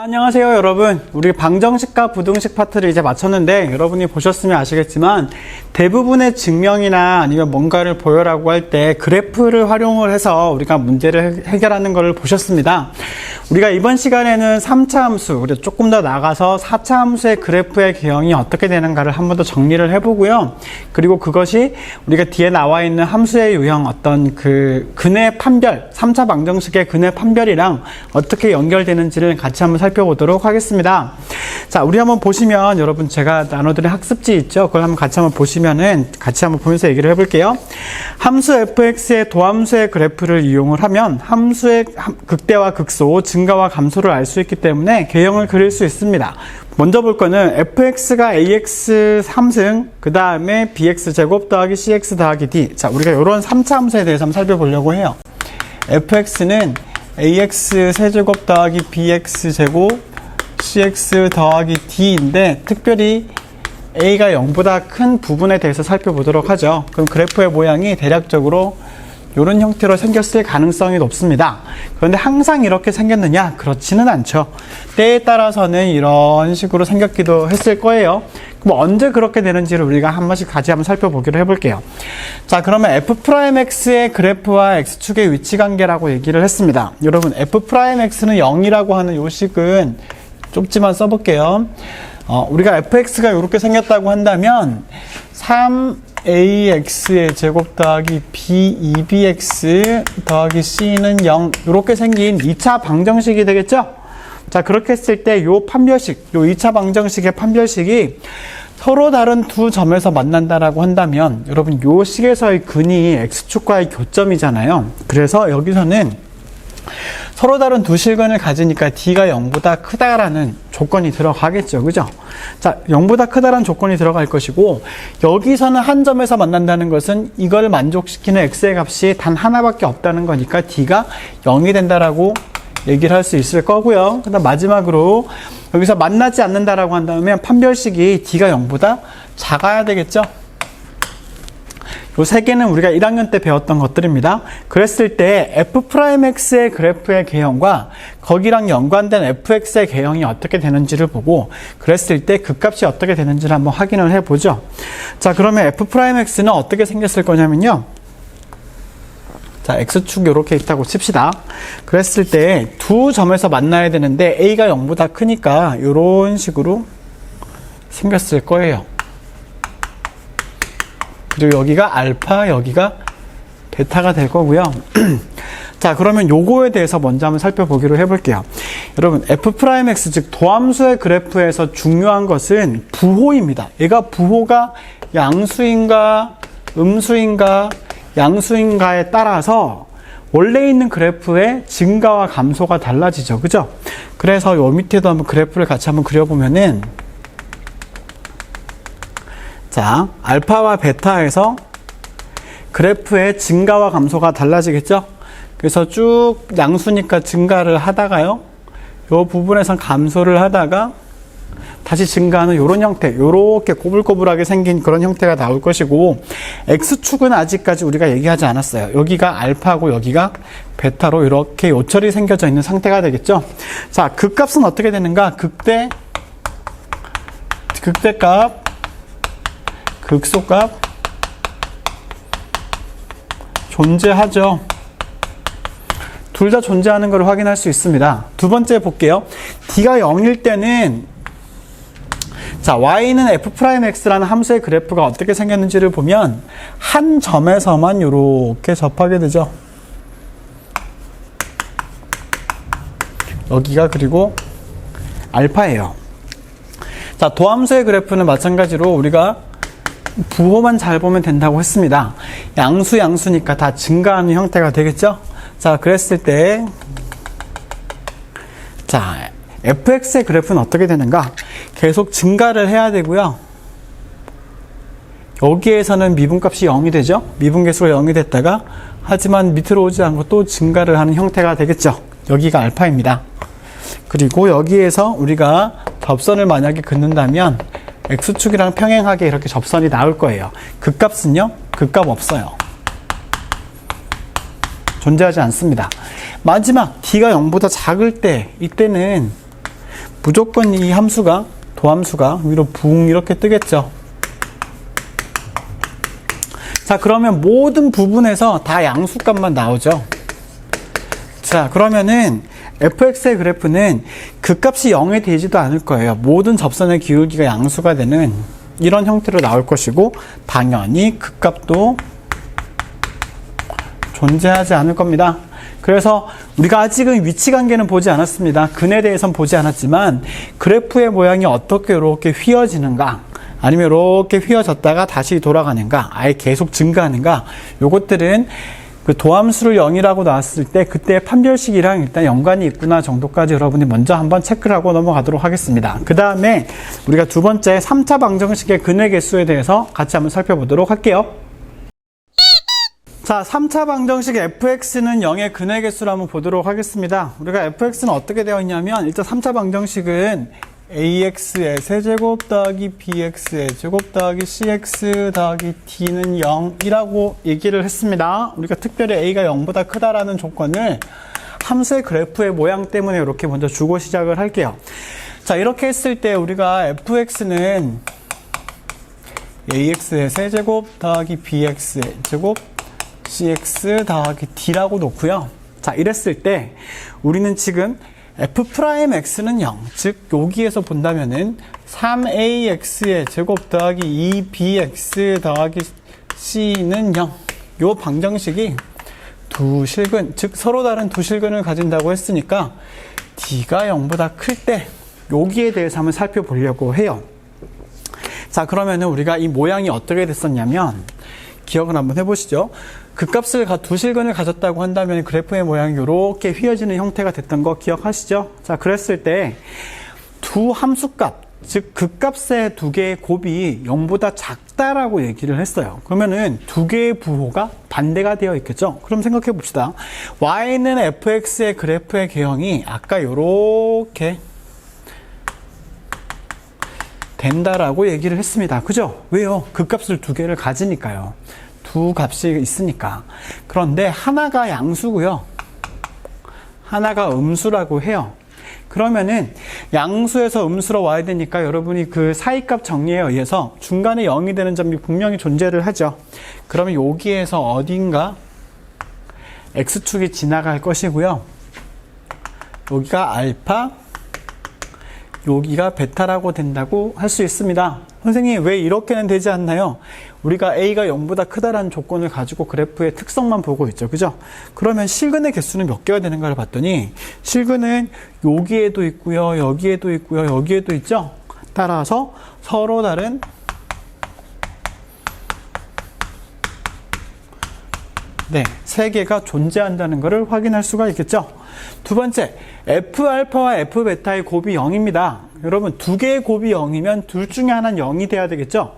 안녕하세요 여러분. 우리 방정식과 부등식 파트를 이제 마쳤는데 여러분이 보셨으면 아시겠지만 대부분의 증명이나 아니면 뭔가를 보여라고 할 때 그래프를 활용을 해서 우리가 문제를 해결하는 것을 보셨습니다. 우리가 이번 시간에는 3차 함수, 그리고 조금 더 나가서 4차 함수의 그래프의 개형이 어떻게 되는가를 한 번 더 정리를 해보고요. 그리고 그것이 우리가 뒤에 나와 있는 함수의 유형, 어떤 그 근의 판별, 3차 방정식의 근의 판별이랑 어떻게 연결되는지를 같이 한번 살펴보도록 하겠습니다. 자, 우리 한번 보시면 여러분 제가 나눠드린 학습지 있죠? 그걸 한번 같이 한번 보시면은 같이 한번 보면서 얘기를 해볼게요. 함수 fx의 도함수의 그래프를 이용을 하면 함수의 극대와 극소, 증가와 감소를 알 수 있기 때문에 개형을 그릴 수 있습니다. 먼저 볼 거는 fx가 ax 3승, 그 다음에 bx제곱 더하기 cx 더하기 d. 자, 우리가 이런 3차 함수에 대해서 한번 살펴보려고 해요. fx는 ax 세제곱 더하기 bx제곱 cx 더하기 d인데 특별히 a가 0보다 큰 부분에 대해서 살펴보도록 하죠. 그럼 그래프의 모양이 대략적으로 이런 형태로 생겼을 가능성이 높습니다. 그런데 항상 이렇게 생겼느냐? 그렇지는 않죠. 때에 따라서는 이런 식으로 생겼기도 했을 거예요. 그럼 언제 그렇게 되는지를 우리가 한 번씩 같이 한번 살펴보기로 해볼게요. 자, 그러면 f'x의 그래프와 x축의 위치 관계라고 얘기를 했습니다. 여러분, f'x는 0이라고 하는 요 식은 좁지만 써볼게요. 우리가 fx가 이렇게 생겼다고 한다면 3ax의 제곱 더하기 b2bx 더하기 c는 0 이렇게 생긴 2차 방정식이 되겠죠? 자, 그렇게 했을 때 요 판별식, 요 2차 방정식의 판별식이 서로 다른 두 점에서 만난다라고 한다면 여러분 요 식에서의 근이 x축과의 교점이잖아요. 그래서 여기서는 서로 다른 두 실근을 가지니까 d가 0보다 크다라는 조건이 들어가겠죠. 그죠? 자, 0보다 크다라는 조건이 들어갈 것이고 여기서는 한 점에서 만난다는 것은 이걸 만족시키는 x의 값이 단 하나밖에 없다는 거니까 d가 0이 된다라고 얘기를 할 수 있을 거고요. 그다음 마지막으로 여기서 만나지 않는다라고 한다면 판별식이 d가 0보다 작아야 되겠죠? 요 세 개는 우리가 1학년 때 배웠던 것들입니다. 그랬을 때 f'x의 그래프의 개형과 거기랑 연관된 fx의 개형이 어떻게 되는지를 보고 그랬을 때 그 값이 어떻게 되는지를 한번 확인을 해보죠. 자, 그러면 f'x는 어떻게 생겼을 거냐면요. 자, x축 이렇게 있다고 칩시다. 그랬을 때 두 점에서 만나야 되는데 a가 0보다 크니까 이런 식으로 생겼을 거예요. 그리고 여기가 알파, 여기가 베타가 될 거고요. 자, 그러면 요거에 대해서 먼저 한번 살펴보기로 해볼게요. 여러분, f'x, 즉 도함수의 그래프에서 중요한 것은 부호입니다. 얘가 부호가 양수인가 음수인가 양수인가에 따라서 원래 있는 그래프의 증가와 감소가 달라지죠. 그죠? 그래서 요 밑에도 한번 그래프를 같이 한번 그려보면은 자, 알파와 베타에서 그래프의 증가와 감소가 달라지겠죠? 그래서 쭉 양수니까 증가를 하다가요. 이 부분에선 감소를 하다가 다시 증가하는 이런 형태, 이렇게 꼬불꼬불하게 생긴 그런 형태가 나올 것이고 X축은 아직까지 우리가 얘기하지 않았어요. 여기가 알파고 여기가 베타로 이렇게 요철이 생겨져 있는 상태가 되겠죠? 자, 극값은 어떻게 되는가? 극대값 극소값 존재하죠. 둘 다 존재하는 걸 확인할 수 있습니다. 두 번째 볼게요. d가 0일 때는 자, y는 f'x라는 함수의 그래프가 어떻게 생겼는지를 보면 한 점에서만 이렇게 접하게 되죠. 여기가 그리고 알파예요. 자, 도함수의 그래프는 마찬가지로 우리가 부호만 잘 보면 된다고 했습니다. 양수니까 다 증가하는 형태가 되겠죠? 자, 그랬을 때, 자, fx의 그래프는 어떻게 되는가? 계속 증가를 해야 되고요. 여기에서는 미분값이 0이 되죠? 미분계수가 0이 됐다가, 하지만 밑으로 오지 않고 또 증가를 하는 형태가 되겠죠? 여기가 알파입니다. 그리고 여기에서 우리가 접선을 만약에 긋는다면, X축이랑 평행하게 이렇게 접선이 나올 거예요. 극값은요? 극값 없어요. 존재하지 않습니다. 마지막 D가 0보다 작을 때 이때는 무조건 이 함수가, 도함수가 위로 붕 이렇게 뜨겠죠. 자, 그러면 모든 부분에서 다 양수값만 나오죠. 자, 그러면은 fx의 그래프는 그 값이 0이 되지도 않을 거예요. 모든 접선의 기울기가 양수가 되는 이런 형태로 나올 것이고, 당연히 그 값도 존재하지 않을 겁니다. 그래서 우리가 아직은 위치 관계는 보지 않았습니다. 근에 대해서는 보지 않았지만 그래프의 모양이 어떻게 이렇게 휘어지는가, 아니면 이렇게 휘어졌다가 다시 돌아가는가, 아예 계속 증가하는가, 요것들은 그 도함수를 0이라고 나왔을 때 그때 판별식이랑 일단 연관이 있구나 정도까지 여러분이 먼저 한번 체크를 하고 넘어가도록 하겠습니다. 그 다음에 우리가 두 번째 3차 방정식의 근의 개수에 대해서 같이 한번 살펴보도록 할게요. 자, 3차 방정식 fx는 0의 근의 개수를 한번 보도록 하겠습니다. 우리가 fx는 어떻게 되어 있냐면, 일단 3차 방정식은 ax의 세제곱 더하기 bx의 제곱 더하기 cx 더하기 d는 0이라고 얘기를 했습니다. 우리가 특별히 a가 0보다 크다라는 조건을 함수의 그래프의 모양 때문에 이렇게 먼저 주고 시작을 할게요. 자, 이렇게 했을 때 우리가 fx는 ax의 세제곱 더하기 bx의 제곱 cx 더하기 d라고 놓고요. 자, 이랬을 때 우리는 지금 f'x는 0, 즉 여기에서 본다면은 3ax의 제곱 더하기 2bx 더하기 c는 0, 요 방정식이 두 실근, 즉 서로 다른 두 실근을 가진다고 했으니까 d가 0보다 클 때 여기에 대해서 한번 살펴보려고 해요. 자, 그러면은 우리가 이 모양이 어떻게 됐었냐면, 기억을 한번 해보시죠. 그 값을 두 실근을 가졌다고 한다면 그래프의 모양이 이렇게 휘어지는 형태가 됐던 거 기억하시죠? 자, 그랬을 때 두 함수값, 즉 그 값의 두 개의 곱이 0보다 작다라고 얘기를 했어요. 그러면은 두 개의 부호가 반대가 되어 있겠죠? 그럼 생각해 봅시다. y는 fx의 그래프의 개형이 아까 이렇게 된다라고 얘기를 했습니다. 그죠? 왜요? 그 값을 두 개를 가지니까요. 두 값이 있으니까. 그런데 하나가 양수고요, 하나가 음수라고 해요. 그러면은 양수에서 음수로 와야 되니까 여러분이 그 사이값 정리에 의해서 중간에 0이 되는 점이 분명히 존재를 하죠. 그러면 여기에서 어딘가 x축이 지나갈 것이고요, 여기가 알파, 여기가 베타라고 된다고 할 수 있습니다. 선생님, 왜 이렇게는 되지 않나요? 우리가 a가 0보다 크다라는 조건을 가지고 그래프의 특성만 보고 있죠. 그죠? 그러면 실근의 개수는 몇 개가 되는가를 봤더니 실근은 여기에도 있고요, 여기에도 있고요, 여기에도 있죠. 따라서 서로 다른 세 개가 존재한다는 것을 확인할 수가 있겠죠. 두 번째, F알파와 F베타의 곱이 0입니다. 여러분, 두 개의 곱이 0이면 둘 중에 하나는 0이 돼야 되겠죠.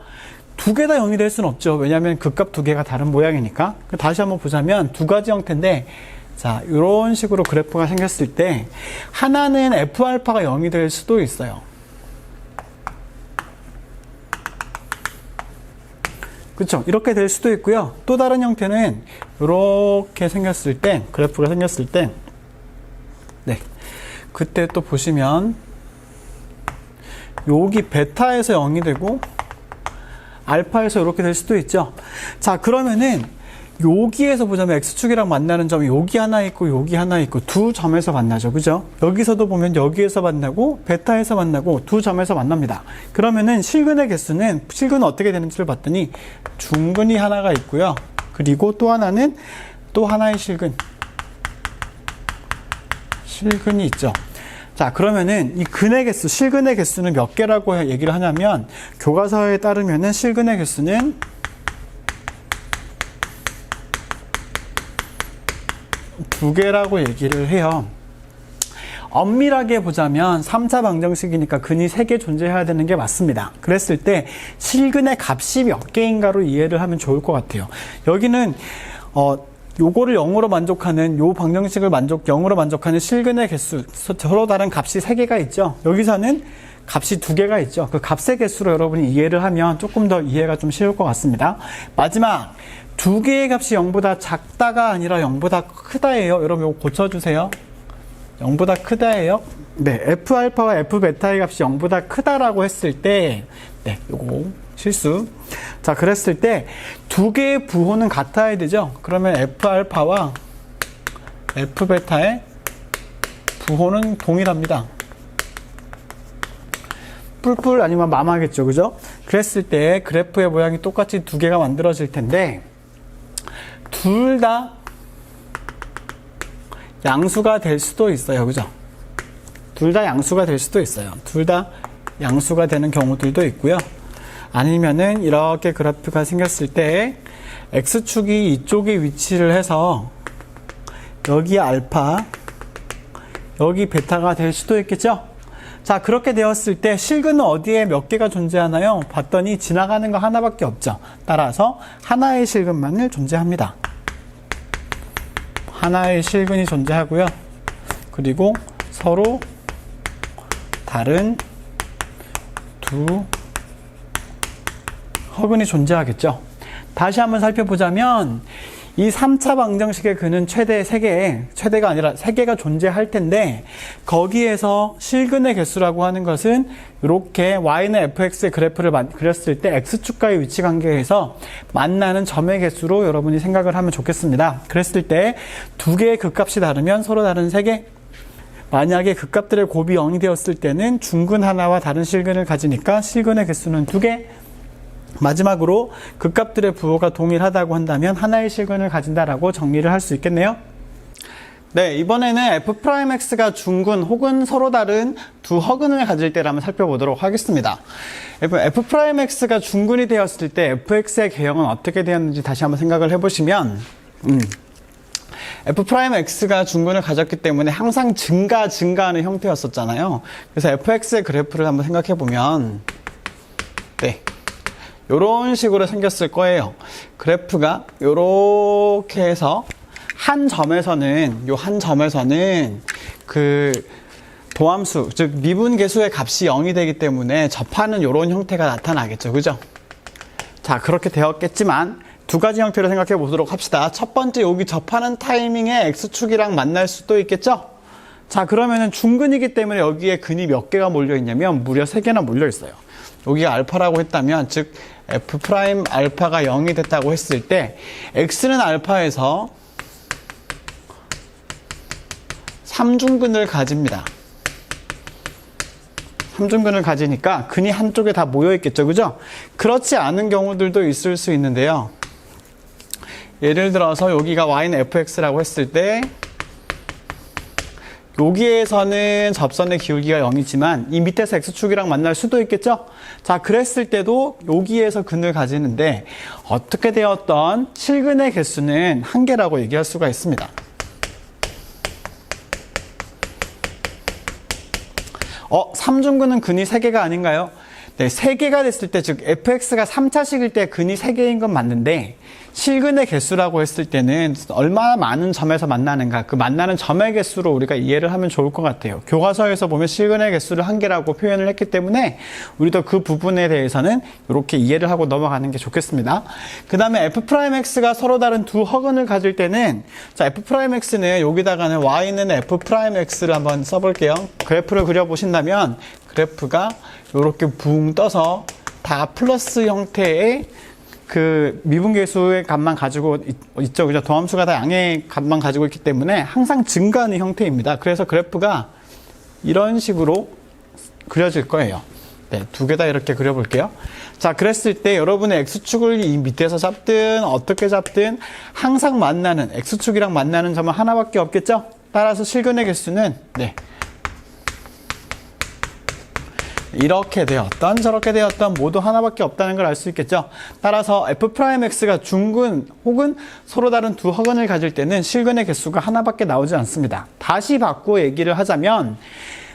두 개 다 0이 될 수는 없죠. 왜냐하면 그 값 두 개가 다른 모양이니까. 다시 한번 보자면 두 가지 형태인데, 자, 이런 식으로 그래프가 생겼을 때 하나는 F알파가 0이 될 수도 있어요. 그렇죠? 이렇게 될 수도 있고요. 또 다른 형태는 이렇게 생겼을 때, 그래프가 생겼을 때, 그때 또 보시면 여기 베타에서 0이 되고 알파에서 이렇게 될 수도 있죠. 자, 그러면은 여기에서 보자면 x축이랑 만나는 점이 여기 하나 있고 여기 하나 있고 두 점에서 만나죠. 그죠? 여기서도 보면 여기에서 만나고 베타에서 만나고 두 점에서 만납니다. 그러면은 실근의 개수는, 실근은 어떻게 되는지를 봤더니 중근이 하나가 있고요, 그리고 또 하나는 또 하나의 실근이 있죠. 자, 그러면은 이 근의 개수, 실근의 개수는 몇 개라고 얘기를 하냐면, 교과서에 따르면은 실근의 개수는 두 개라고 얘기를 해요. 엄밀하게 보자면 3차 방정식이니까 근이 3개 존재해야 되는 게 맞습니다. 그랬을 때 실근의 값이 몇 개인가로 이해를 하면 좋을 것 같아요. 여기는 요거를 0으로 만족하는, 요 방정식을 0으로 만족하는 실근의 개수, 서로 다른 값이 3개가 있죠. 여기서는 값이 2개가 있죠. 그 값의 개수로 여러분이 이해를 하면 조금 더 이해가 좀 쉬울 것 같습니다. 마지막, 2개의 값이 0보다 작다가 아니라 0보다 크다예요. 여러분 이거 고쳐주세요. 0보다 크다예요. 네, F알파와 F베타의 값이 0보다 크다라고 했을 때, 네, 요거 실수. 자, 그랬을 때 두 개의 부호는 같아야 되죠. 그러면 F알파와 F베타의 부호는 동일합니다. 뿔뿔 아니면 맘하겠죠, 그죠? 그랬을 때 그래프의 모양이 똑같이 두 개가 만들어질 텐데, 둘 다 양수가 될 수도 있어요, 그죠? 둘 다 양수가 될 수도 있어요. 둘 다 양수가 되는 경우들도 있고요. 아니면은 이렇게 그래프가 생겼을 때 X축이 이쪽에 위치를 해서 여기 알파, 여기 베타가 될 수도 있겠죠? 자, 그렇게 되었을 때 실근은 어디에 몇 개가 존재하나요? 봤더니 지나가는 거 하나밖에 없죠. 따라서 하나의 실근만을 존재합니다. 하나의 실근이 존재하고요. 그리고 서로 다른 두 허근이 존재하겠죠. 다시 한번 살펴보자면 이 3차 방정식의 근은 최대 3개, 최대가 아니라 3개가 존재할 텐데, 거기에서 실근의 개수라고 하는 것은 이렇게 y는 fx의 그래프를 그렸을 때 x축과의 위치 관계에서 만나는 점의 개수로 여러분이 생각을 하면 좋겠습니다. 그랬을 때 두 개의 극값이 다르면 서로 다른 3개, 만약에 극값들의 곱이 0이 되었을 때는 중근 하나와 다른 실근을 가지니까 실근의 개수는 2개, 마지막으로 극값들의 부호가 동일하다고 한다면 하나의 실근을 가진다라고 정리를 할 수 있겠네요. 네, 이번에는 f'x가 중근 혹은 서로 다른 두 허근을 가질 때를 한번 살펴보도록 하겠습니다. f'x가 중근이 되었을 때 fx의 개형은 어떻게 되었는지 다시 한번 생각을 해보시면, f'x가 중근을 가졌기 때문에 항상 증가하는 형태였었잖아요. 그래서 fx의 그래프를 한번 생각해보면, 네, 요런 식으로 생겼을 거예요. 그래프가 요렇게 해서 한 점에서는 그 도함수, 즉 미분계수의 값이 0이 되기 때문에 접하는 요런 형태가 나타나겠죠. 그죠? 자, 그렇게 되었겠지만 두 가지 형태로 생각해 보도록 합시다. 첫 번째, 여기 접하는 타이밍에 x축이랑 만날 수도 있겠죠? 자, 그러면은 중근이기 때문에 여기에 근이 몇 개가 몰려 있냐면 무려 3개나 몰려 있어요. 여기가 알파라고 했다면, 즉 f' 알파가 0이 됐다고 했을 때 x는 알파에서 3중근을 가집니다. 3중근을 가지니까 근이 한쪽에 다 모여 있겠죠, 그죠? 그렇지 않은 경우들도 있을 수 있는데요. 예를 들어서 여기가 y는 fx라고 했을 때 여기에서는 접선의 기울기가 0이지만 이 밑에서 x축이랑 만날 수도 있겠죠? 자, 그랬을 때도 여기에서 근을 가지는데 어떻게 되었던 실근의 개수는 1개라고 얘기할 수가 있습니다. 3중근은 근이 3개가 아닌가요? 네, 3개가 됐을 때, 즉 fx가 3차식일 때 근이 3개인 건 맞는데 실근의 개수라고 했을 때는 얼마나 많은 점에서 만나는가, 그 만나는 점의 개수로 우리가 이해를 하면 좋을 것 같아요. 교과서에서 보면 실근의 개수를 1개라고 표현을 했기 때문에 우리도 그 부분에 대해서는 이렇게 이해를 하고 넘어가는 게 좋겠습니다. 그 다음에 f'x가 서로 다른 두 허근을 가질 때는, 자, f'x는 여기다가는 y는 f'x를 한번 써볼게요. 그래프를 그려보신다면 그래프가 이렇게 붕 떠서 다 플러스 형태의 그 미분계수의 값만 가지고 있죠. 그죠? 도함수가 다 양의 값만 가지고 있기 때문에 항상 증가하는 형태입니다. 그래서 그래프가 이런 식으로 그려질 거예요. 네, 두 개 다 이렇게 그려볼게요. 자, 그랬을 때 여러분의 x축을 이 밑에서 잡든 어떻게 잡든 항상 만나는, x축이랑 만나는 점은 하나밖에 없겠죠? 따라서 실근의 개수는, 네, 이렇게 되었던 저렇게 되었던 모두 하나밖에 없다는 걸 알 수 있겠죠. 따라서 f'x가 중근 혹은 서로 다른 두 허근을 가질 때는 실근의 개수가 하나밖에 나오지 않습니다. 다시 바꾸어 얘기를 하자면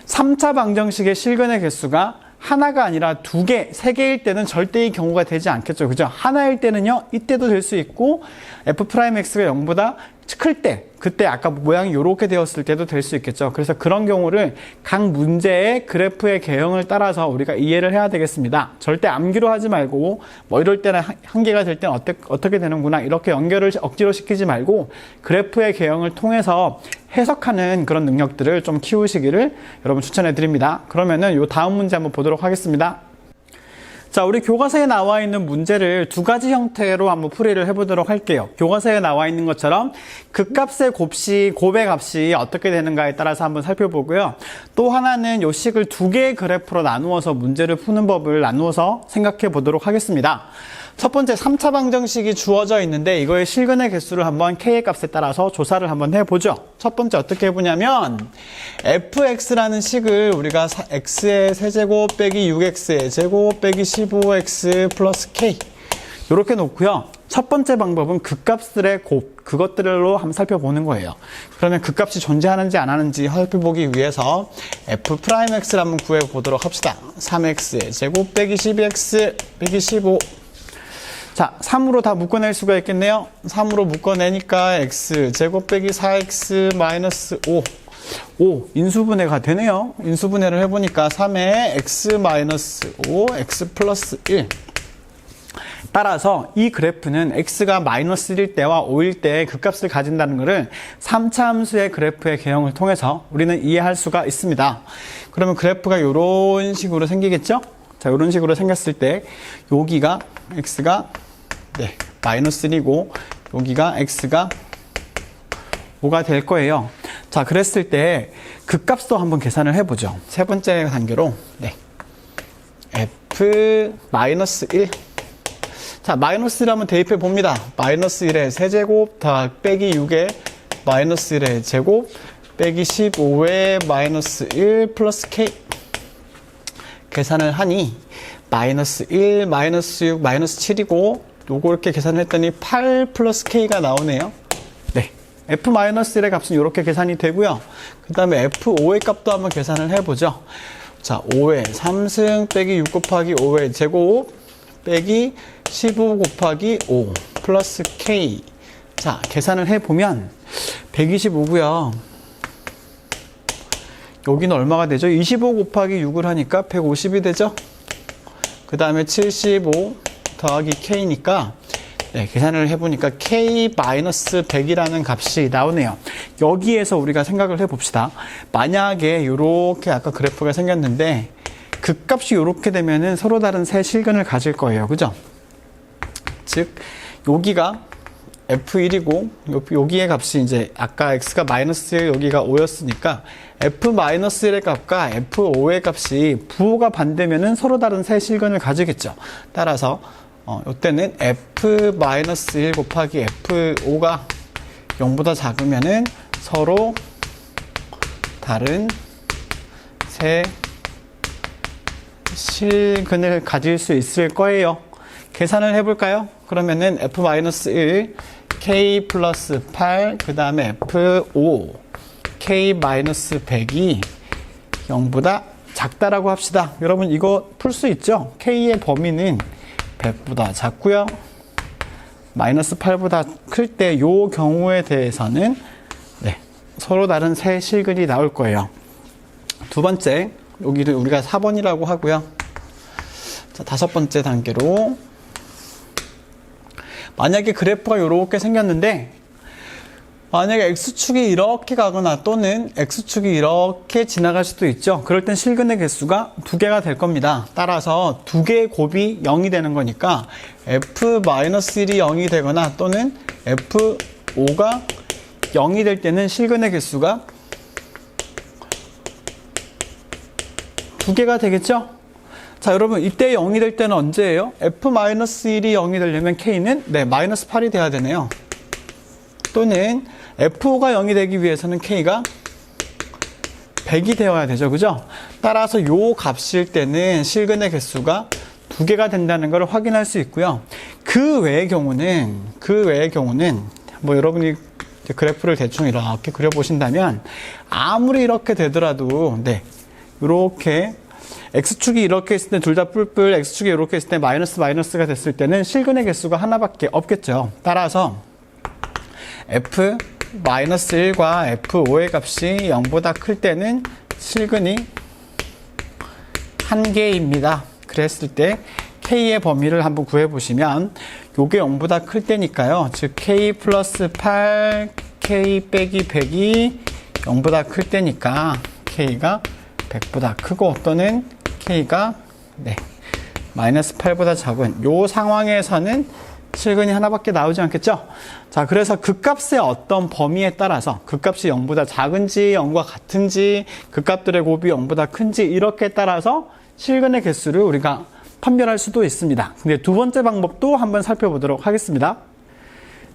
3차 방정식의 실근의 개수가 하나가 아니라 2개, 3개일 때는 절대 이 경우가 되지 않겠죠. 그죠? 하나일 때는요, 이때도 될 수 있고 f'x가 0보다 클 때, 그때 아까 모양이 이렇게 되었을 때도 될 수 있겠죠. 그래서 그런 경우를 각 문제의 그래프의 개형을 따라서 우리가 이해를 해야 되겠습니다. 절대 암기로 하지 말고 뭐 이럴 때는 한계가 될 때는 어떻게 되는구나 이렇게 연결을 억지로 시키지 말고 그래프의 개형을 통해서 해석하는 그런 능력들을 좀 키우시기를 여러분 추천해 드립니다. 그러면은 요 다음 문제 한번 보도록 하겠습니다. 자, 우리 교과서에 나와 있는 문제를 두 가지 형태로 한번 풀이를 해보도록 할게요. 교과서에 나와 있는 것처럼 극값의 곱의 값이 어떻게 되는가에 따라서 한번 살펴보고요. 또 하나는 요 식을 두 개의 그래프로 나누어서 문제를 푸는 법을 나누어서 생각해 보도록 하겠습니다. 첫 번째 3차 방정식이 주어져 있는데 이거의 실근의 개수를 한번 k의 값에 따라서 조사를 한번 해보죠. 첫 번째 어떻게 해보냐면 fx라는 식을 우리가 x의 세제곱 빼기 6x의 제곱 빼기 15x 플러스 k 이렇게 놓고요. 첫 번째 방법은 극값들의 그것들로 한번 살펴보는 거예요. 그러면 극값이 존재하는지 안 하는지 살펴보기 위해서 f'x를 한번 구해보도록 합시다. 3x의 제곱 빼기 12x 빼기 15 자, 3으로 다 묶어낼 수가 있겠네요. 3으로 묶어내니까 x 제곱 빼기 4x 마이너스 5 인수분해가 되네요. 인수분해를 해보니까 3에 x 마이너스 5 x 플러스 1 따라서 이 그래프는 x가 마이너스 1일 때와 5일 때의 극값을 가진다는 것을 3차 함수의 그래프의 개형을 통해서 우리는 이해할 수가 있습니다. 그러면 그래프가 이런 식으로 생기겠죠? 자, 이런 식으로 생겼을 때 여기가 x가 마이너스 1이고 여기가 x가 5가 될 거예요. 자, 그랬을 때 극값도 한번 계산을 해보죠. 세 번째 단계로 f 마이너스 1 자, 마이너스 1 한번 대입해 봅니다. 마이너스 1의 세제곱 빼기 6의 마이너스 1의 제곱 빼기 15의 마이너스 1 플러스 k 계산을 하니 마이너스 1, 마이너스 6, 마이너스 7이고 요거 이렇게 계산을 했더니 8 플러스 k가 나오네요. 네, f-1의 값은 이렇게 계산이 되고요. 그 다음에 f5의 값도 한번 계산을 해보죠. 자, 5의 3승 빼기 6 곱하기 5의 제곱 빼기 15 곱하기 5 플러스 k 자, 계산을 해보면 125고요. 여기는 얼마가 되죠? 25 곱하기 6을 하니까 150이 되죠? 그 다음에 75 더하기 k니까 계산을 해보니까 k-100이라는 값이 나오네요. 여기에서 우리가 생각을 해봅시다. 만약에 이렇게 아까 그래프가 생겼는데 극값이 이렇게 되면은 서로 다른 세 실근을 가질 거예요. 그죠? 즉 여기가 f1이고 여기의 값이 이제 아까 x가 마이너스 1 여기가 5였으니까 f-1의 값과 f5의 값이 부호가 반대면은 서로 다른 세 실근을 가지겠죠. 따라서 이때는 f-1 곱하기 f5가 0보다 작으면은 서로 다른 세 실근을 가질 수 있을 거예요. 계산을 해볼까요? 그러면은 f-1 k 플러스 8 그 다음에 f5 k-100이 0보다 작다라고 합시다. 여러분 이거 풀 수 있죠? k의 범위는 100보다 작고요. 마이너스 8보다 클 때 요 경우에 대해서는 서로 다른 세 실근이 나올 거예요. 두 번째 여기를 우리가 4번이라고 하고요. 자, 다섯 번째 단계로 만약에 그래프가 이렇게 생겼는데 만약에 x축이 이렇게 가거나 또는 x축이 이렇게 지나갈 수도 있죠. 그럴 땐 실근의 개수가 두 개가 될 겁니다. 따라서 두 개의 곱이 0이 되는 거니까 f-1이 0이 되거나 또는 f5가 0이 될 때는 실근의 개수가 두 개가 되겠죠? 자, 여러분 이때 0이 될 때는 언제예요? f-1이 0이 되려면 k는 마이너스 8이 돼야 되네요. 또는 f5가 0이 되기 위해서는 k가 100이 되어야 되죠. 그죠? 따라서 요 값일 때는 실근의 개수가 두 개가 된다는 걸 확인할 수 있고요. 그 외의 경우는 뭐 여러분이 그래프를 대충 이렇게 그려보신다면 아무리 이렇게 되더라도 이렇게 x축이 이렇게 있을 때 둘 다 뿔뿔 x축이 이렇게 있을 때 마이너스가 됐을 때는 실근의 개수가 하나밖에 없겠죠. 따라서 f 마이너스 1과 F5의 값이 0보다 클 때는 실근이 한개입니다. 그랬을 때 K의 범위를 한번 구해보시면 요게 0보다 클 때니까요. 즉 K 플러스 8, K 빼기 100이 0보다 클 때니까 K가 100보다 크고 또는 K가 마이너스 8보다 작은 요 상황에서는 실근이 하나밖에 나오지 않겠죠? 자, 그래서 그 값의 어떤 범위에 따라서 그 값이 0보다 작은지 0과 같은지 그 값들의 곱이 0보다 큰지 이렇게 따라서 실근의 개수를 우리가 판별할 수도 있습니다. 근데 두 번째 방법도 한번 살펴보도록 하겠습니다.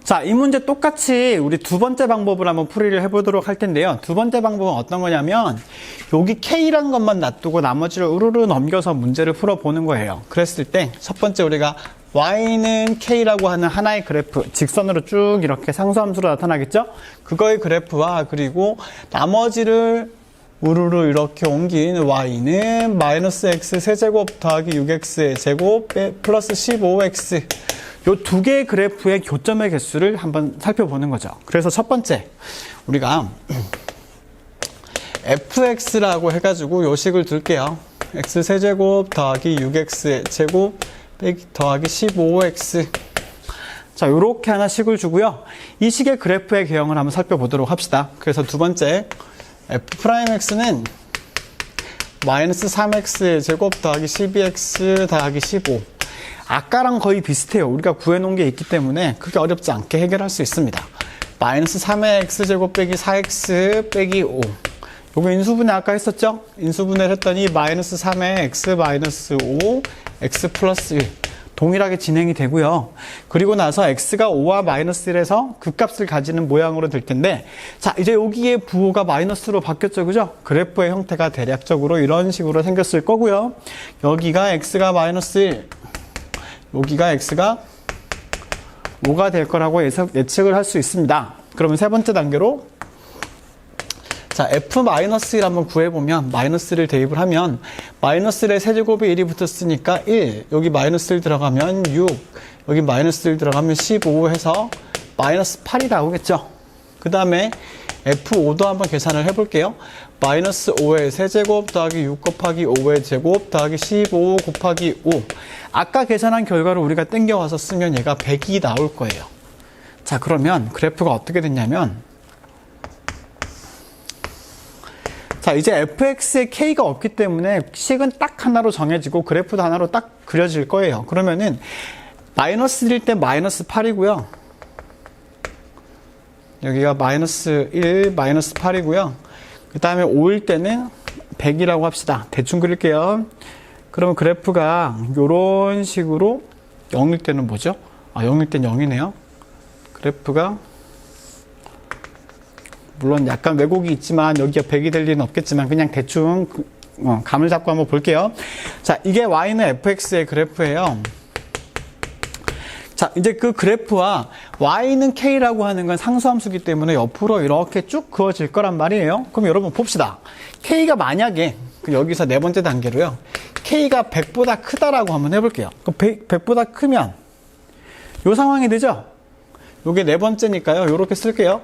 자, 이 문제 똑같이 우리 두 번째 방법을 한번 풀이를 해보도록 할 텐데요. 두 번째 방법은 어떤 거냐면 여기 K라는 것만 놔두고 나머지를 우르르 넘겨서 문제를 풀어보는 거예요. 그랬을 때 첫 번째 우리가 Y는 K라고 하는 하나의 그래프, 직선으로 쭉 이렇게 상수함수로 나타나겠죠? 그거의 그래프와 그리고 나머지를 우르르 이렇게 옮긴 Y는 마이너스 X 세제곱 더하기 6X의 제곱 플러스 15X 요 두 개의 그래프의 교점의 개수를 한번 살펴보는 거죠. 그래서 첫 번째 우리가 fx라고 해가지고 요 식을 둘게요. x 세제곱 더하기 6x의 제곱 더하기 15x 자, 요렇게 하나 식을 주고요. 이 식의 그래프의 개형을 한번 살펴보도록 합시다. 그래서 두 번째 f'x는 마이너스 3x의 제곱 더하기 12x 더하기 15 아까랑 거의 비슷해요. 우리가 구해놓은 게 있기 때문에 그렇게 어렵지 않게 해결할 수 있습니다. 마이너스 3의 x제곱 빼기 4x 빼기 5 요거 인수분해 아까 했었죠? 인수분해를 했더니 마이너스 3의 x 마이너스 5 x 플러스 1 동일하게 진행이 되고요. 그리고 나서 x가 5와 마이너스 1에서 그 값을 가지는 모양으로 될 텐데 자, 이제 여기에 부호가 마이너스로 바뀌었죠. 그죠? 그래프의 형태가 대략적으로 이런 식으로 생겼을 거고요. 여기가 x가 마이너스 1 여기가 x가 5가 될 거라고 예측을 할 수 있습니다. 그러면 세 번째 단계로 자, f-1을 한번 구해보면 마이너스를 대입을 하면 마이너스1의 세제곱에 1이 붙었으니까 1 여기 마이너스 1 들어가면 6 여기 마이너스 1 들어가면 15 해서 마이너스 8이 나오겠죠. 그 다음에 f5도 한번 계산을 해볼게요. 마이너스 5의 세제곱 더하기 6 곱하기 5의 제곱 더하기 15 곱하기 5 아까 계산한 결과를 우리가 땡겨와서 쓰면 얘가 100이 나올 거예요. 자, 그러면 그래프가 어떻게 됐냐면 자, 이제 fx에 k가 없기 때문에 식은 딱 하나로 정해지고 그래프도 하나로 딱 그려질 거예요. 그러면은 마이너스 1일 때 마이너스 8이고요. 여기가 마이너스 1, 마이너스 8이고요. 그 다음에 5일 때는 100이라고 합시다. 대충 그릴게요. 그러면 그래프가 이런 식으로 0일 때는 뭐죠? 아, 0일 때는 0이네요. 그래프가 물론 약간 왜곡이 있지만 여기가 100이 될 리는 없겠지만 그냥 대충 감을 잡고 한번 볼게요. 자, 이게 y는 fx의 그래프예요. 자, 이제 그 그래프와 y는 k라고 하는 건 상수함수기 때문에 옆으로 이렇게 쭉 그어질 거란 말이에요. 그럼 여러분 봅시다. k가 만약에 여기서 네 번째 단계로요. k가 100보다 크다라고 한번 해볼게요. 그럼 100보다 크면 이 상황이 되죠? 요게 네 번째니까요. 요렇게 쓸게요.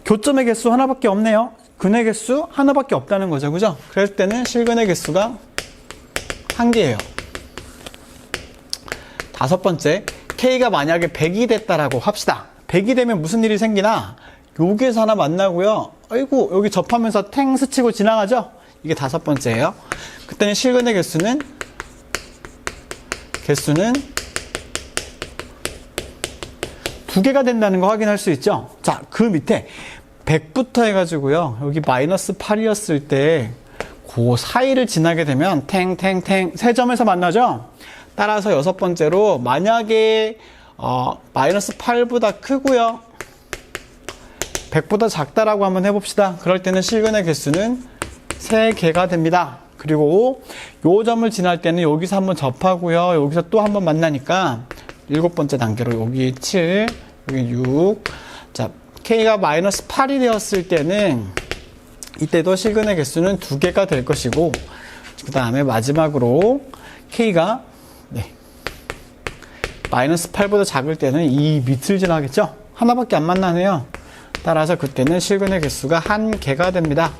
교점의 개수 하나밖에 없네요. 근의 개수 하나밖에 없다는 거죠. 그죠? 그럴 때는 실근의 개수가 한 개예요. 다섯 번째, K가 만약에 100이 됐다라고 합시다. 100이 되면 무슨 일이 생기나? 여기에서 하나 만나고요. 아이고, 여기 접하면서 탱 스치고 지나가죠? 이게 다섯 번째예요. 그때는 실근의 개수는 두 개가 된다는 거 확인할 수 있죠? 자, 그 밑에 100부터 해가지고요. 여기 마이너스 8이었을 때 그 사이를 지나게 되면 탱탱탱 세 점에서 만나죠? 따라서 여섯 번째로 만약에 마이너스 8보다 크고요. 100보다 작다라고 한번 해봅시다. 그럴 때는 실근의 개수는 3개가 됩니다. 그리고 요 점을 지날 때는 여기서 한번 접하고요. 여기서 또 한번 만나니까 일곱 번째 단계로 여기 7, 여기 6. 자, K가 마이너스 8이 되었을 때는 이때도 실근의 개수는 2개가 될 것이고, 그 다음에 마지막으로 K가 마이너스 8보다 작을 때는 이 밑을 지나겠죠? 하나밖에 안 만나네요. 따라서 그때는 실근의 개수가 1개가 됩니다.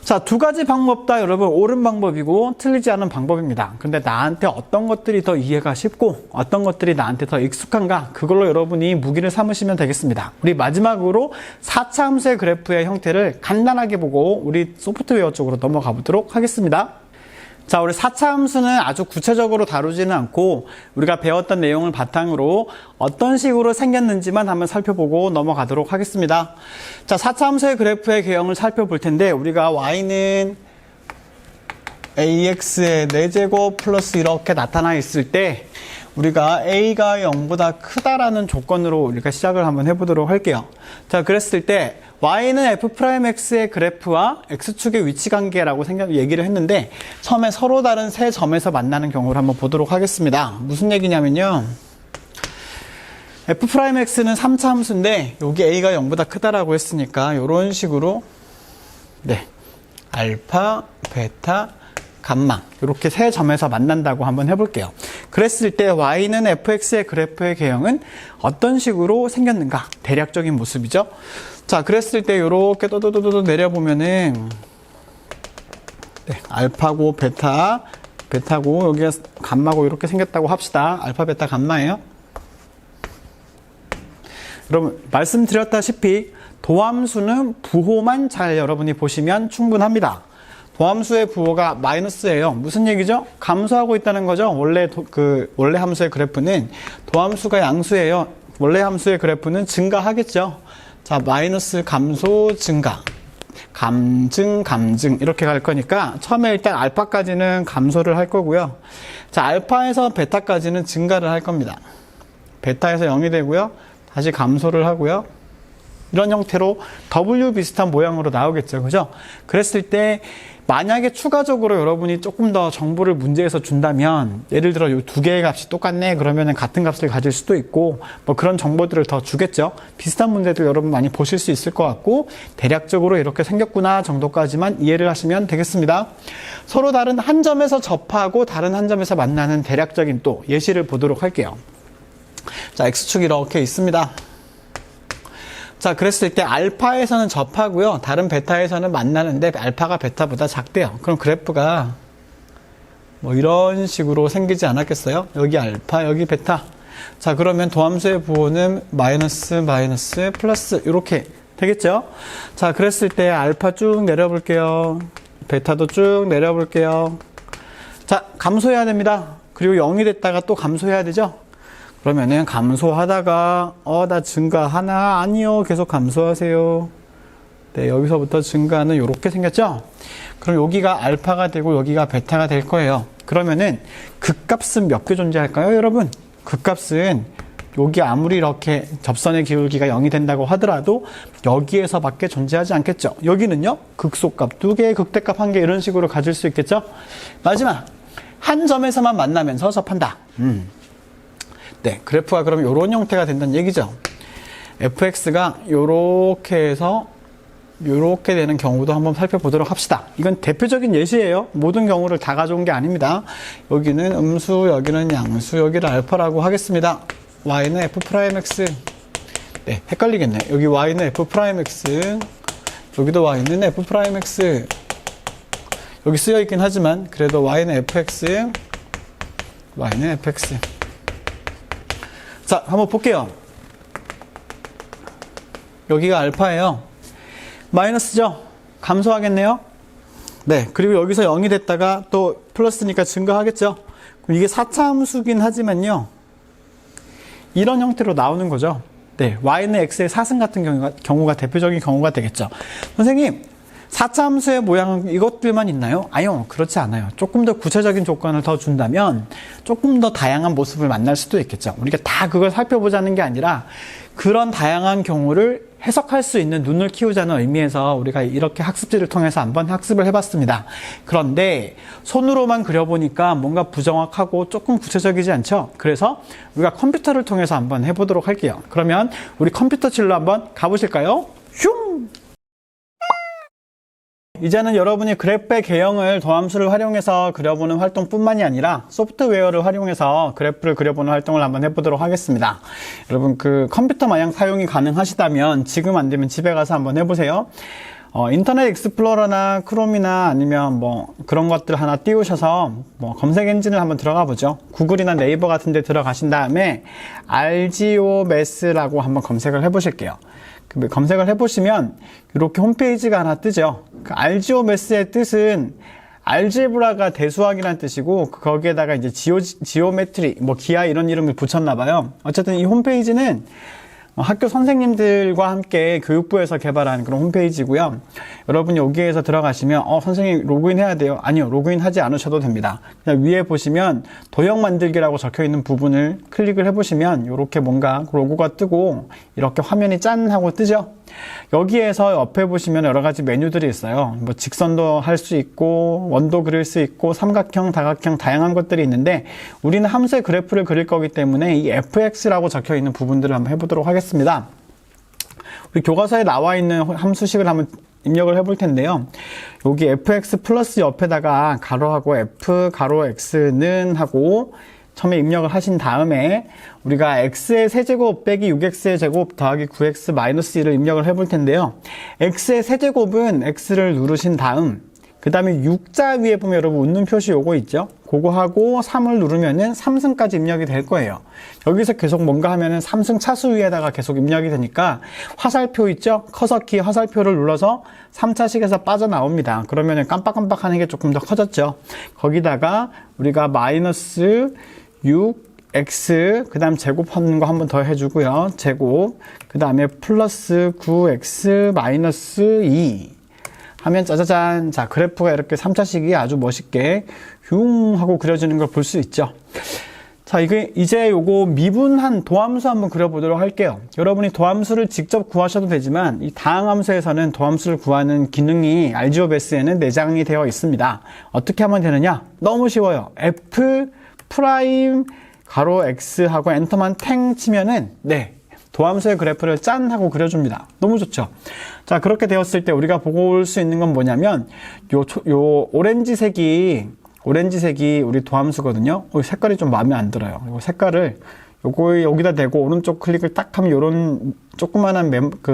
자, 두 가지 방법 다 여러분 옳은 방법이고 틀리지 않은 방법입니다. 근데 나한테 어떤 것들이 더 이해가 쉽고 어떤 것들이 나한테 더 익숙한가, 그걸로 여러분이 무기를 삼으시면 되겠습니다. 우리 마지막으로 4차 함수의 그래프의 형태를 간단하게 보고 우리 소프트웨어 쪽으로 넘어가 보도록 하겠습니다. 자, 우리 4차 함수는 아주 구체적으로 다루지는 않고 우리가 배웠던 내용을 바탕으로 어떤 식으로 생겼는지만 한번 살펴보고 넘어가도록 하겠습니다. 자, 4차 함수의 그래프의 개형을 살펴볼 텐데, 우리가 y는 ax의 4제곱 플러스 이렇게 나타나 있을 때 우리가 a가 0보다 크다라는 조건으로 우리가 시작을 한번 해보도록 할게요. 자, 그랬을 때 y는 f'x의 그래프와 x축의 위치 관계라고 얘기를 했는데, 처음에 서로 다른 세 점에서 만나는 경우를 한번 보도록 하겠습니다. 무슨 얘기냐면요, f'x는 3차 함수인데 여기 a가 0보다 크다라고 했으니까 이런 식으로 알파, 베타, 감마 이렇게 세 점에서 만난다고 한번 해볼게요. 그랬을 때 y는 fx의 그래프의 개형은 어떤 식으로 생겼는가, 대략적인 모습이죠. 자, 그랬을 때 이렇게 또또또또 내려보면은 알파고 베타고 여기가 감마고 이렇게 생겼다고 합시다. 알파, 베타, 감마예요. 여러분 말씀드렸다시피 도함수는 부호만 잘 여러분이 보시면 충분합니다. 도함수의 부호가 마이너스예요. 무슨 얘기죠? 감소하고 있다는 거죠. 원래 함수의 그래프는 도함수가 양수예요. 원래 함수의 그래프는 증가하겠죠. 자, 마이너스, 감소, 증가, 감증 이렇게 갈 거니까 처음에 일단 알파까지는 감소를 할 거고요. 자, 알파에서 베타까지는 증가를 할 겁니다. 베타에서 0이 되고요. 다시 감소를 하고요. 이런 형태로 W 비슷한 모양으로 나오겠죠. 그죠? 그랬을 때 만약에 추가적으로 여러분이 조금 더 정보를 문제에서 준다면, 예를 들어 이 두 개의 값이 똑같네 그러면 같은 값을 가질 수도 있고 뭐 그런 정보들을 더 주겠죠. 비슷한 문제들 여러분 많이 보실 수 있을 것 같고, 대략적으로 이렇게 생겼구나 정도까지만 이해를 하시면 되겠습니다. 서로 다른 한 점에서 접하고 다른 한 점에서 만나는 대략적인 또 예시를 보도록 할게요. 자, x축이 이렇게 있습니다. 자, 그랬을 때 알파에서는 접하고요. 다른 베타에서는 만나는데 알파가 베타보다 작대요. 그럼 그래프가 뭐 이런 식으로 생기지 않았겠어요? 여기 알파, 여기 베타. 자, 그러면 도함수의 부호는 마이너스, 플러스 이렇게 되겠죠? 자, 그랬을 때 알파 쭉 내려볼게요. 베타도 쭉 내려볼게요. 자, 감소해야 됩니다. 그리고 0이 됐다가 또 감소해야 되죠? 그러면은 감소하다가 나 증가하나? 아니요, 계속 감소하세요. 네, 여기서부터 증가는 이렇게 생겼죠? 그럼 여기가 알파가 되고 여기가 베타가 될 거예요. 그러면은 극값은 몇 개 존재할까요, 여러분? 극값은 여기 아무리 이렇게 접선의 기울기가 0이 된다고 하더라도 여기에서밖에 존재하지 않겠죠. 여기는요, 극소값 2개, 극대값 1개 이런 식으로 가질 수 있겠죠. 마지막 한 점에서만 만나면서 접한다. 네, 그래프가 그럼 이런 형태가 된다는 얘기죠. fx가 이렇게 해서 이렇게 되는 경우도 한번 살펴보도록 합시다. 이건 대표적인 예시예요. 모든 경우를 다 가져온 게 아닙니다. 여기는 음수, 여기는 양수, 여기를 알파라고 하겠습니다. y는 f'x. 네, 헷갈리겠네. 여기 y는 f'x, 여기도 y는 f'x. 여기 쓰여 있긴 하지만 그래도 y는 fx, y는 fx. 자, 한번 볼게요. 여기가 알파예요. 마이너스죠? 감소하겠네요? 네, 그리고 여기서 0이 됐다가 또 플러스니까 증가하겠죠? 그럼 이게 4차 함수긴 하지만요, 이런 형태로 나오는 거죠. 네, y는 x의 사승 같은 경우가 대표적인 경우가 되겠죠. 선생님, 4차 함수의 모양은 이것들만 있나요? 아니요, 그렇지 않아요. 조금 더 구체적인 조건을 더 준다면 조금 더 다양한 모습을 만날 수도 있겠죠. 우리가 다 그걸 살펴보자는 게 아니라 그런 다양한 경우를 해석할 수 있는 눈을 키우자는 의미에서 우리가 이렇게 학습지를 통해서 한번 학습을 해봤습니다. 그런데 손으로만 그려보니까 뭔가 부정확하고 조금 구체적이지 않죠? 그래서 우리가 컴퓨터를 통해서 한번 해보도록 할게요. 그러면 우리 컴퓨터실로 한번 가보실까요? 슝! 이제는 여러분이 그래프의 개형을 도함수를 활용해서 그려보는 활동뿐만이 아니라 소프트웨어를 활용해서 그래프를 그려보는 활동을 한번 해보도록 하겠습니다. 여러분 그 컴퓨터 마냥 사용이 가능하시다면 지금 안 되면 집에 가서 한번 해보세요. 인터넷 익스플로러나 크롬이나 아니면 뭐 그런 것들 하나 띄우셔서 뭐 검색 엔진을 한번 들어가 보죠. 구글이나 네이버 같은 데 들어가신 다음에 알지오매스라고 한번 검색을 해 보실게요. 검색을 해 보시면 이렇게 홈페이지가 하나 뜨죠. 그 알지오매스의 뜻은 알제브라가 대수학이라는 뜻이고 거기에다가 이제 지오메트리 뭐 기하 이런 이름을 붙였나 봐요. 어쨌든 이 홈페이지는 학교 선생님들과 함께 교육부에서 개발한 그런 홈페이지고요. 여러분이 여기에서 들어가시면 선생님 로그인 해야 돼요. 아니요, 로그인 하지 않으셔도 됩니다. 그냥 위에 보시면 도형 만들기라고 적혀 있는 부분을 클릭을 해보시면 이렇게 뭔가 로고가 뜨고 이렇게 화면이 짠 하고 뜨죠. 여기에서 옆에 보시면 여러 가지 메뉴들이 있어요. 뭐 직선도 할 수 있고 원도 그릴 수 있고 삼각형, 다각형 다양한 것들이 있는데 우리는 함수의 그래프를 그릴 거기 때문에 이 fx라고 적혀 있는 부분들을 한번 해보도록 하겠습니다. 우리 교과서에 나와 있는 함수식을 한번 입력을 해볼 텐데요. 여기 fx 플러스 옆에다가 가로하고 f 가로 x는 하고 처음에 입력을 하신 다음에 우리가 x의 세제곱 빼기 6x의 제곱 더하기 9x 마이너스 1을 입력을 해볼 텐데요. x의 세제곱은 x를 누르신 다음 그 다음에 6자 위에 보면 여러분 웃는 표시 요거 있죠? 그거 하고 3을 누르면은 3승까지 입력이 될 거예요. 여기서 계속 뭔가 하면은 3승 차수 위에다가 계속 입력이 되니까 화살표 있죠? 커서키 화살표를 눌러서 3차식에서 빠져나옵니다. 그러면은 깜빡깜빡 하는 게 조금 더 커졌죠? 거기다가 우리가 마이너스 6x 그 다음 제곱하는 거 한 번 더 해주고요. 제곱 그 다음에 플러스 9x 마이너스 2 하면 짜자잔, 자 그래프가 이렇게 3차식이 아주 멋있게 흉 하고 그려지는 걸 볼 수 있죠. 자, 이제 요거 미분한 도함수 한번 그려보도록 할게요. 여러분이 도함수를 직접 구하셔도 되지만 이 다항함수에서는 도함수를 구하는 기능이 알지오매스에는 내장이 되어 있습니다. 어떻게 하면 되느냐? 너무 쉬워요. f 프라임 가로 x 하고 엔터만 탱 치면은 도함수의 그래프를 짠 하고 그려줍니다. 너무 좋죠? 자, 그렇게 되었을 때 우리가 볼 수 있는 건 뭐냐면 요 오렌지색이 우리 도함수거든요. 색깔이 좀 마음에 안 들어요. 이 색깔을 여기다 대고 오른쪽 클릭을 딱 하면 요런 조그만한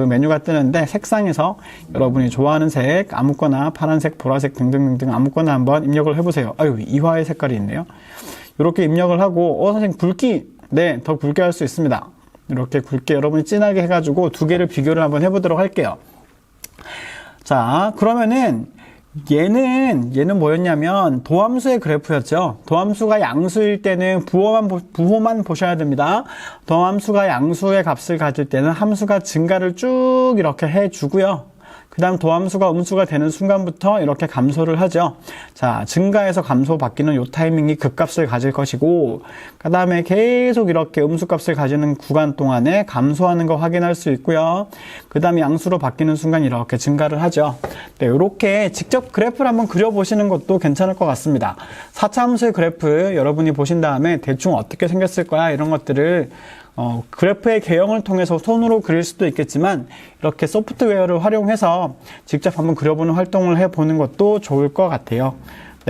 메뉴가 뜨는데 색상에서 여러분이 좋아하는 색 아무거나 파란색, 보라색 등등등등 아무거나 한번 입력을 해보세요. 아유, 이화의 색깔이 있네요. 이렇게 입력을 하고 선생님 굵기 더 굵게 할 수 있습니다. 이렇게 굵게 여러분이 진하게 해가지고 두 개를 비교를 한번 해보도록 할게요. 자, 그러면은 얘는 뭐였냐면 도함수의 그래프였죠. 도함수가 양수일 때는 부호만 보셔야 됩니다. 도함수가 양수의 값을 가질 때는 함수가 증가를 쭉 이렇게 해주고요. 그 다음 도함수가 음수가 되는 순간부터 이렇게 감소를 하죠. 자, 증가해서 감소 바뀌는 요 타이밍이 극값을 가질 것이고 그 다음에 계속 이렇게 음수값을 가지는 구간 동안에 감소하는 거 확인할 수 있고요. 그 다음에 양수로 바뀌는 순간 이렇게 증가를 하죠. 이렇게 직접 그래프를 한번 그려보시는 것도 괜찮을 것 같습니다. 4차 함수의 그래프 여러분이 보신 다음에 대충 어떻게 생겼을 거야 이런 것들을 그래프의 개형을 통해서 손으로 그릴 수도 있겠지만 이렇게 소프트웨어를 활용해서 직접 한번 그려보는 활동을 해보는 것도 좋을 것 같아요.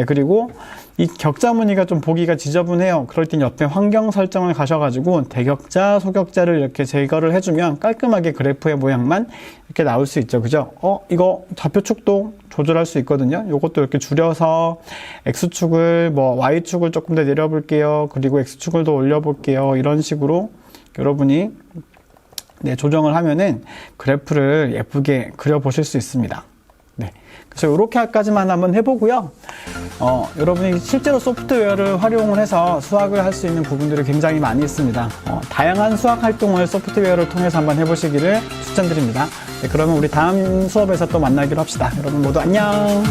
그리고 이 격자 무늬가 좀 보기가 지저분해요. 그럴 땐 옆에 환경 설정을 가셔가지고 대격자, 소격자를 이렇게 제거를 해주면 깔끔하게 그래프의 모양만 이렇게 나올 수 있죠. 그죠? 이거 좌표축도 조절할 수 있거든요. 요것도 이렇게 줄여서 X축을 Y축을 조금 더 내려볼게요. 그리고 X축을 더 올려볼게요. 이런 식으로 여러분이 조정을 하면은 그래프를 예쁘게 그려보실 수 있습니다. 그래서 이렇게까지만 한번 해보고요. 여러분이 실제로 소프트웨어를 활용을 해서 수학을 할 수 있는 부분들이 굉장히 많이 있습니다. 다양한 수학 활동을 소프트웨어를 통해서 한번 해보시기를 추천드립니다. 그러면 우리 다음 수업에서 또 만나기로 합시다. 여러분 모두 안녕!